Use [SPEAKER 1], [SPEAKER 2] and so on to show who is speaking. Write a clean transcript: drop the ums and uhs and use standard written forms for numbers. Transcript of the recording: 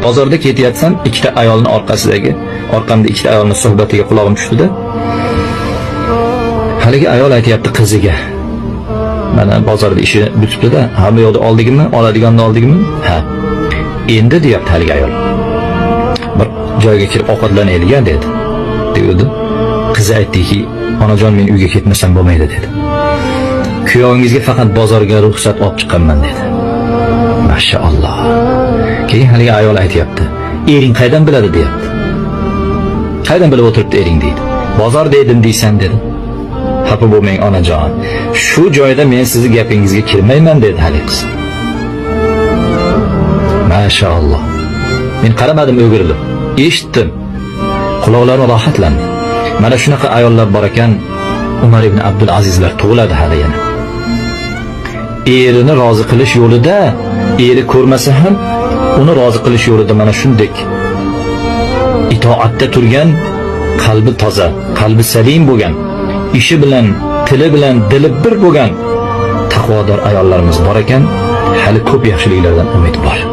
[SPEAKER 1] Bozorda ketayotsam, ikkita ayolning orqamda ikkita ayolning suhbatiga quloqim tushdi-da. Haligi ayol aytayapti qiziga. Mana bozorda ishi bitibdi-da, hamma yo'qni oldingmi, oladiganni oldingmi? Ha. Endi deyapti haligi ayol. Bir joyga kirib ovqatlanaylik dedi. Dedi. Qizi aytdiki, "Onajon, men uyga ketmasam bo'lmaydi" dedi. "Kuyovingizga faqat bozorga ruxsat olib chiqaman" dedi. Mashaalloh. Keyin haligi ayol aytayapti, "Ering qaydan biladi?" deyapti. "Qaydan bilib o'tiribdi ering?" deydi. "Bozor dedim deysan" dedi. "Xafa bo'lmang onajon. Shu joyda men sizni gapingizga kirmayman" dedi haligi qiz. Mashaalloh. Men qaramadim, o'girilib. Eshitdim. Quloqlarim rohatlandi. Mana shunaqa ayollar bor ekan, Umar ibn Abdul Azizlar tug'iladi hali yana. Erini rozi qilish yo'lida, eri ko'rmasa ham uni rozi qilish yo'lida mana shunday itoatda turgan, qalbi toza, qalbi salim bo'lgan, ishi bilan, tili bilan, dili bir bo'lgan taqvodor ayollarimiz bor ekan, hali ko'p yaxshiliklardan umid bor.